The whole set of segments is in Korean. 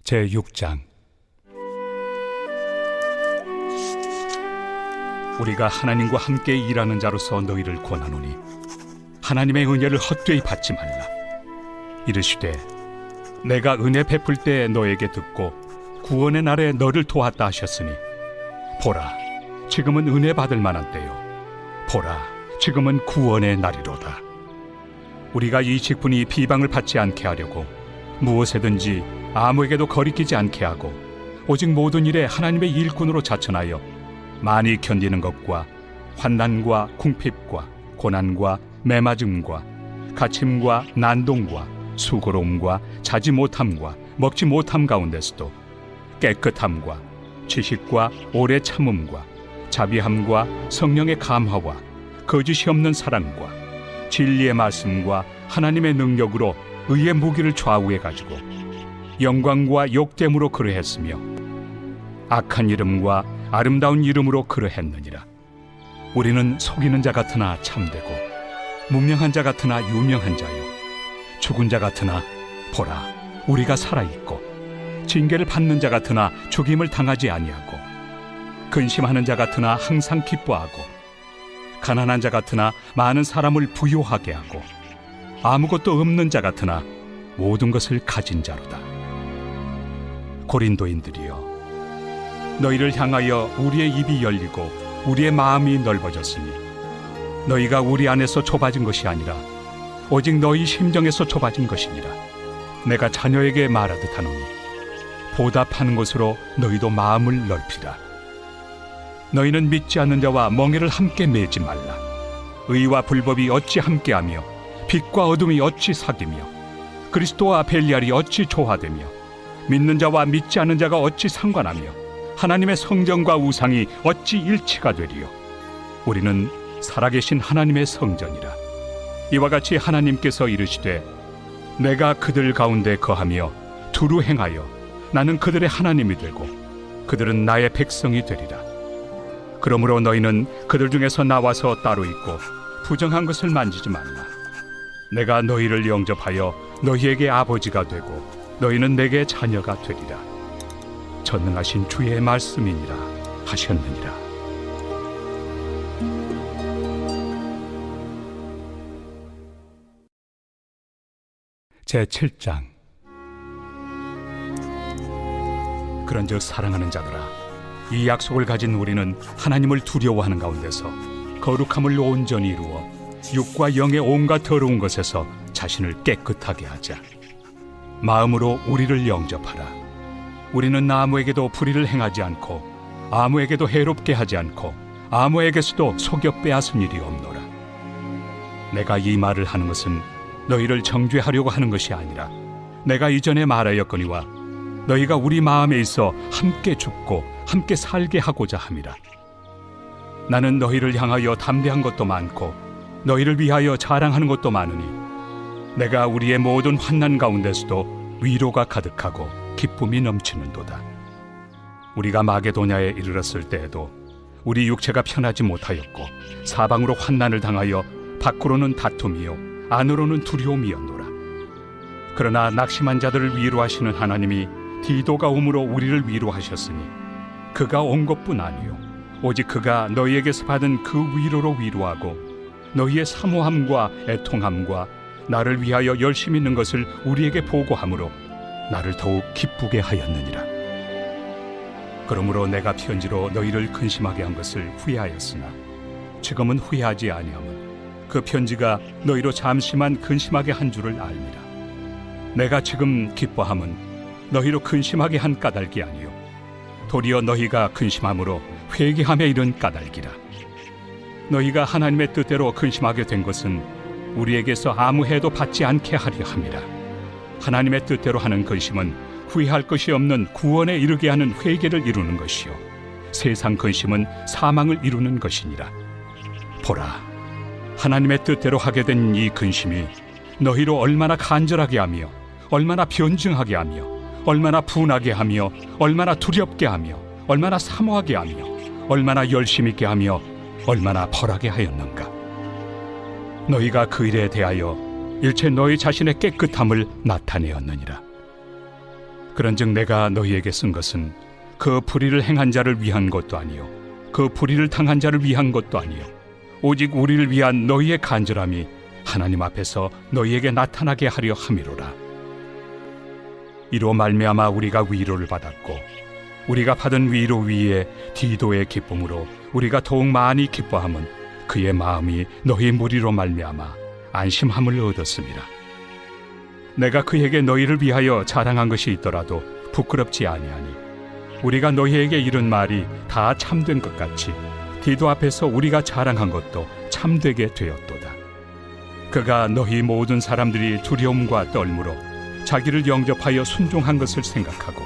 제6장. 우리가 하나님과 함께 일하는 자로서 너희를 권하노니 하나님의 은혜를 헛되이 받지 말라. 이르시되 내가 은혜 베풀 때 너에게 듣고 구원의 날에 너를 도왔다 하셨으니 보라, 지금은 은혜 받을 만한 때요, 보라, 지금은 구원의 날이로다. 우리가 이 직분이 비방을 받지 않게 하려고 무엇에든지 아무에게도 거리끼지 않게 하고 오직 모든 일에 하나님의 일꾼으로 자천하여 많이 견디는 것과 환난과 궁핍과 고난과 매맞음과 갇힘과 난동과 수고로움과 자지 못함과 먹지 못함 가운데서도 깨끗함과 지식과 오래 참음과 자비함과 성령의 감화와 거짓이 없는 사랑과 진리의 말씀과 하나님의 능력으로 의의 무기를 좌우해 가지고 영광과 욕됨으로 그러했으며 악한 이름과 아름다운 이름으로 그러했느니라. 우리는 속이는 자 같으나 참되고 무명한 자 같으나 유명한 자요, 죽은 자 같으나 보라, 우리가 살아있고 징계를 받는 자 같으나 죽임을 당하지 아니하고 근심하는 자 같으나 항상 기뻐하고 가난한 자 같으나 많은 사람을 부요하게 하고 아무것도 없는 자 같으나 모든 것을 가진 자로다. 고린도인들이여, 너희를 향하여 우리의 입이 열리고 우리의 마음이 넓어졌으니 너희가 우리 안에서 좁아진 것이 아니라 오직 너희 심정에서 좁아진 것이니라. 내가 자녀에게 말하듯 하노니 보답하는 것으로 너희도 마음을 넓히라. 너희는 믿지 않는 자와 멍에를 함께 매지 말라. 의와 불법이 어찌 함께하며 빛과 어둠이 어찌 사귀며 그리스도와 벨리알이 어찌 조화되며 믿는 자와 믿지 않는 자가 어찌 상관하며 하나님의 성전과 우상이 어찌 일치가 되리요. 우리는 살아계신 하나님의 성전이라. 이와 같이 하나님께서 이르시되 내가 그들 가운데 거하며 두루 행하여 나는 그들의 하나님이 되고 그들은 나의 백성이 되리라. 그러므로 너희는 그들 중에서 나와서 따로 있고 부정한 것을 만지지 말라. 내가 너희를 영접하여 너희에게 아버지가 되고 너희는 내게 자녀가 되리라. 전능하신 주의 말씀이니라 하셨느니라. 제7장. 그런즉 사랑하는 자들아, 이 약속을 가진 우리는 하나님을 두려워하는 가운데서 거룩함을 온전히 이루어 육과 영의 온갖 더러운 것에서 자신을 깨끗하게 하자. 마음으로 우리를 영접하라. 우리는 아무에게도 불의를 행하지 않고 아무에게도 해롭게 하지 않고 아무에게서도 속여 빼앗은 일이 없노라. 내가 이 말을 하는 것은 너희를 정죄하려고 하는 것이 아니라 내가 이전에 말하였거니와 너희가 우리 마음에 있어 함께 죽고 함께 살게 하고자 함이라. 나는 너희를 향하여 담대한 것도 많고 너희를 위하여 자랑하는 것도 많으니 내가 우리의 모든 환난 가운데서도 위로가 가득하고 기쁨이 넘치는도다. 우리가 마게도냐에 이르렀을 때에도 우리 육체가 편하지 못하였고 사방으로 환난을 당하여 밖으로는 다툼이요 안으로는 두려움이었노라. 그러나 낙심한 자들을 위로하시는 하나님이 디도가 오므로 우리를 위로하셨으니 그가 온 것뿐 아니요 오직 그가 너희에게서 받은 그 위로로 위로하고 너희의 사모함과 애통함과 나를 위하여 열심히 있는 것을 우리에게 보고함으로 나를 더욱 기쁘게 하였느니라. 그러므로 내가 편지로 너희를 근심하게 한 것을 후회하였으나 지금은 후회하지 아니함은 그 편지가 너희로 잠시만 근심하게 한 줄을 알미라. 내가 지금 기뻐함은 너희로 근심하게 한 까닭이 아니요 도리어 너희가 근심함으로 회개함에 이른 까닭이라. 너희가 하나님의 뜻대로 근심하게 된 것은 우리에게서 아무 해도 받지 않게 하려 함이라. 하나님의 뜻대로 하는 근심은 후회할 것이 없는 구원에 이르게 하는 회개를 이루는 것이요 세상 근심은 사망을 이루는 것이니라. 보라, 하나님의 뜻대로 하게 된 이 근심이 너희로 얼마나 간절하게 하며 얼마나 변증하게 하며 얼마나 분하게 하며 얼마나 두렵게 하며 얼마나 사모하게 하며 얼마나 열심 있게 하며 얼마나 벌하게 하였는가. 너희가 그 일에 대하여 일체 너희 자신의 깨끗함을 나타내었느니라. 그런즉 내가 너희에게 쓴 것은 그 불의를 행한 자를 위한 것도 아니요 그 불의를 당한 자를 위한 것도 아니요 오직 우리를 위한 너희의 간절함이 하나님 앞에서 너희에게 나타나게 하려 함이로라. 이로 말미암아 우리가 위로를 받았고 우리가 받은 위로 위에 디도의 기쁨으로 우리가 더욱 많이 기뻐함은 그의 마음이 너희 무리로 말미암아 안심함을 얻었습니다. 내가 그에게 너희를 위하여 자랑한 것이 있더라도 부끄럽지 아니하니 우리가 너희에게 이른 말이 다 참된 것 같이 디도 앞에서 우리가 자랑한 것도 참되게 되었도다. 그가 너희 모든 사람들이 두려움과 떨므로 자기를 영접하여 순종한 것을 생각하고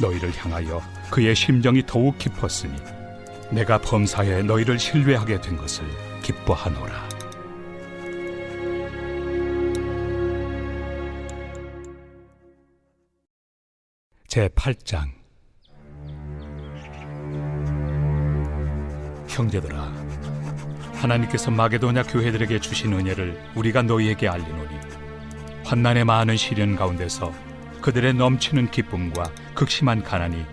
너희를 향하여 그의 심정이 더욱 깊었으니 내가 범사에 너희를 신뢰하게 된 것을 기뻐하노라. 제8장. 형제들아, 하나님께서 마게도냐 교회들에게 주신 은혜를 우리가 너희에게 알리노니 환난의 많은 시련 가운데서 그들의 넘치는 기쁨과 극심한 가난이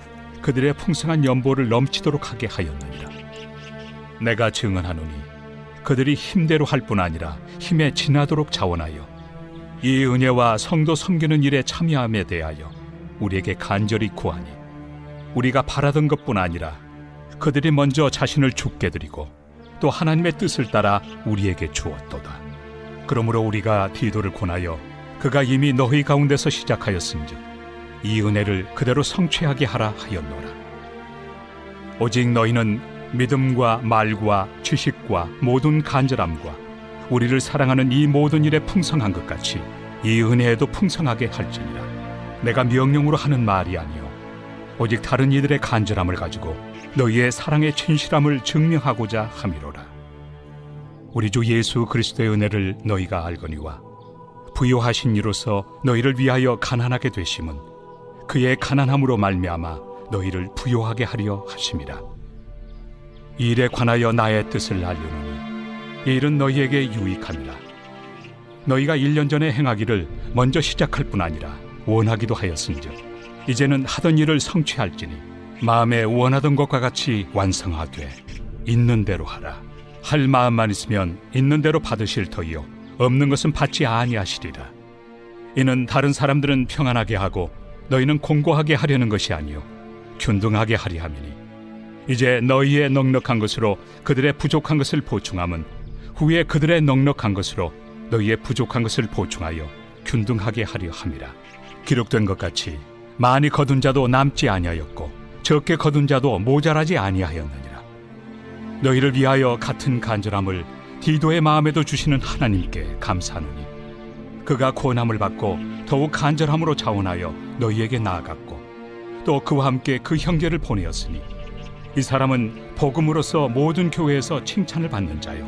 그들의 풍성한 연보를 넘치도록 하게 하였느니라. 내가 증언하노니 그들이 힘대로 할 뿐 아니라 힘에 지나도록 자원하여 이 은혜와 성도 섬기는 일에 참여함에 대하여 우리에게 간절히 구하니 우리가 바라던 것뿐 아니라 그들이 먼저 자신을 주께 드리고 또 하나님의 뜻을 따라 우리에게 주었도다. 그러므로 우리가 디도를 권하여 그가 이미 너희 가운데서 시작하였은즉 이 은혜를 그대로 성취하게 하라 하였노라. 오직 너희는 믿음과 말과 지식과 모든 간절함과 우리를 사랑하는 이 모든 일에 풍성한 것 같이 이 은혜에도 풍성하게 할지니라. 내가 명령으로 하는 말이 아니요 오직 다른 이들의 간절함을 가지고 너희의 사랑의 진실함을 증명하고자 함이로라. 우리 주 예수 그리스도의 은혜를 너희가 알거니와 부요하신 이로서 너희를 위하여 가난하게 되심은 그의 가난함으로 말미암아 너희를 부요하게 하려 하심이라. 이 일에 관하여 나의 뜻을 알려노니 이 일은 너희에게 유익함이라. 너희가 1년 전에 행하기를 먼저 시작할 뿐 아니라 원하기도 하였은즉 이제는 하던 일을 성취할지니 마음에 원하던 것과 같이 완성하되 있는 대로 하라. 할 마음만 있으면 있는 대로 받으실 터이요 없는 것은 받지 아니하시리라. 이는 다른 사람들은 평안하게 하고 너희는 공고하게 하려는 것이 아니요 균등하게 하리 함이니 이제 너희의 넉넉한 것으로 그들의 부족한 것을 보충함은 후에 그들의 넉넉한 것으로 너희의 부족한 것을 보충하여 균등하게 하려 함이라. 기록된 것 같이 많이 거둔 자도 남지 아니하였고 적게 거둔 자도 모자라지 아니하였느니라. 너희를 위하여 같은 간절함을 디도의 마음에도 주시는 하나님께 감사하노니 그가 권함을 받고 더욱 간절함으로 자원하여 너희에게 나아갔고 또 그와 함께 그 형제를 보내었으니 이 사람은 복음으로서 모든 교회에서 칭찬을 받는 자요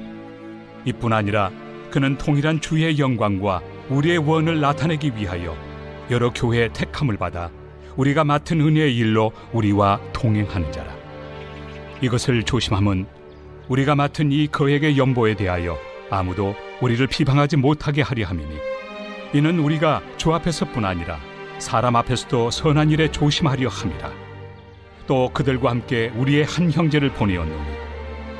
이뿐 아니라 그는 통일한 주의 영광과 우리의 원을 나타내기 위하여 여러 교회의 택함을 받아 우리가 맡은 은혜의 일로 우리와 동행하는 자라. 이것을 조심함은 우리가 맡은 이 거액의 연보에 대하여 아무도 우리를 비방하지 못하게 하려 함이니 이는 우리가 주 앞에서뿐 아니라 사람 앞에서도 선한 일에 조심하려 함이라. 또 그들과 함께 우리의 한 형제를 보내었노니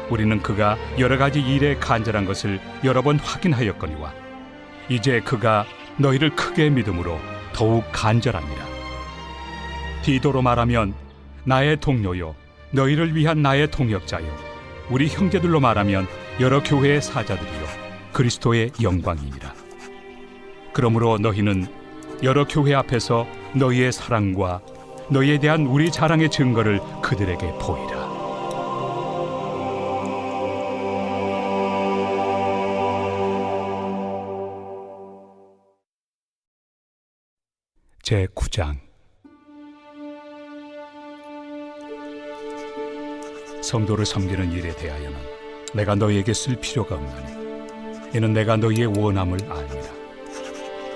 우리는 그가 여러 가지 일에 간절한 것을 여러 번 확인하였거니와 이제 그가 너희를 크게 믿음으로 더욱 간절합니다. 디도로 말하면 나의 동료요 너희를 위한 나의 동역자요 우리 형제들로 말하면 여러 교회의 사자들이요 그리스도의 영광이니라. 그러므로 너희는 여러 교회 앞에서 너희의 사랑과 너희에 대한 우리 자랑의 증거를 그들에게 보이라. 제9장. 성도를 섬기는 일에 대하여는 내가 너희에게 쓸 필요가 없나니 이는 내가 너희의 원함을 아니라.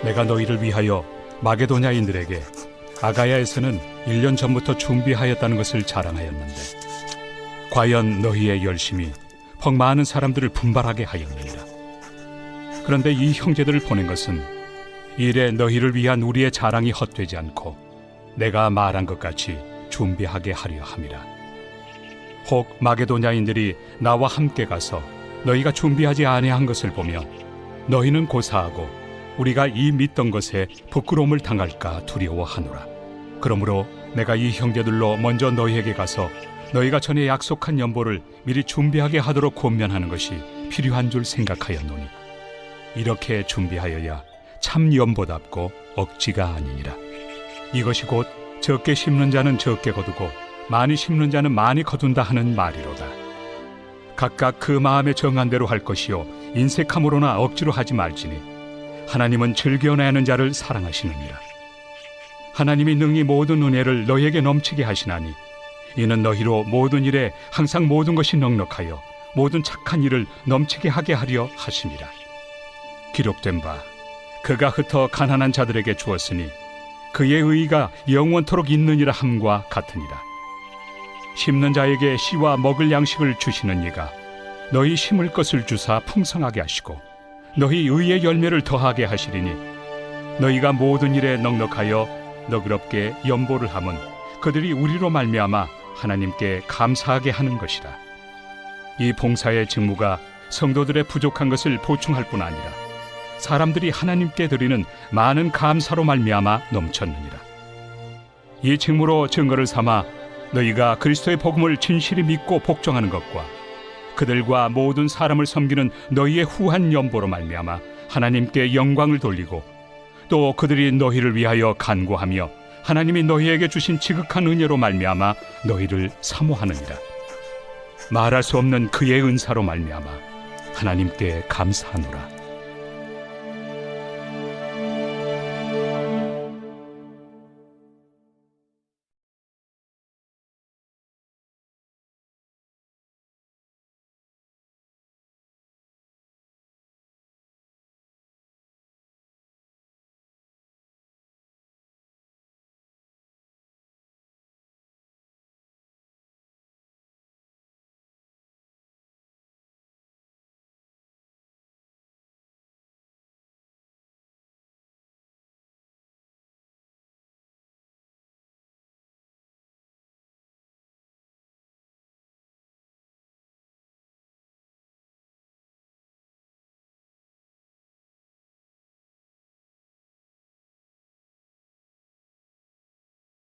내가 너희를 위하여 마게도냐인들에게 아가야에서는 1년 전부터 준비하였다는 것을 자랑하였는데 과연 너희의 열심이 퍽 많은 사람들을 분발하게 하였느니라. 그런데 이 형제들을 보낸 것은 이 일에 너희를 위한 우리의 자랑이 헛되지 않고 내가 말한 것 같이 준비하게 하려 함이라. 혹 마게도냐인들이 나와 함께 가서 너희가 준비하지 아니한 것을 보며 너희는 고사하고 우리가 이 믿던 것에 부끄러움을 당할까 두려워하노라. 그러므로 내가 이 형제들로 먼저 너희에게 가서 너희가 전에 약속한 연보를 미리 준비하게 하도록 권면하는 것이 필요한 줄 생각하였노니 이렇게 준비하여야 참 연보답고 억지가 아니니라. 이것이 곧 적게 심는 자는 적게 거두고 많이 심는 자는 많이 거둔다 하는 말이로다. 각각 그 마음에 정한 대로 할 것이요 인색함으로나 억지로 하지 말지니 하나님은 즐겨내는 자를 사랑하시느니라. 하나님이 능히 모든 은혜를 너희에게 넘치게 하시나니 이는 너희로 모든 일에 항상 모든 것이 넉넉하여 모든 착한 일을 넘치게 하게 하려 하심이라. 기록된 바 그가 흩어 가난한 자들에게 주었으니 그의 의가 영원토록 있느니라 함과 같으니라. 심는 자에게 씨와 먹을 양식을 주시는 이가 너희 심을 것을 주사 풍성하게 하시고 너희 의의 열매를 더하게 하시리니 너희가 모든 일에 넉넉하여 너그럽게 연보를 함은 그들이 우리로 말미암아 하나님께 감사하게 하는 것이라. 이 봉사의 직무가 성도들의 부족한 것을 보충할 뿐 아니라 사람들이 하나님께 드리는 많은 감사로 말미암아 넘쳤느니라. 이 직무로 증거를 삼아 너희가 그리스도의 복음을 진실히 믿고 복종하는 것과 그들과 모든 사람을 섬기는 너희의 후한 연보로 말미암아 하나님께 영광을 돌리고 또 그들이 너희를 위하여 간구하며 하나님이 너희에게 주신 지극한 은혜로 말미암아 너희를 사모하느니라. 말할 수 없는 그의 은사로 말미암아 하나님께 감사하노라.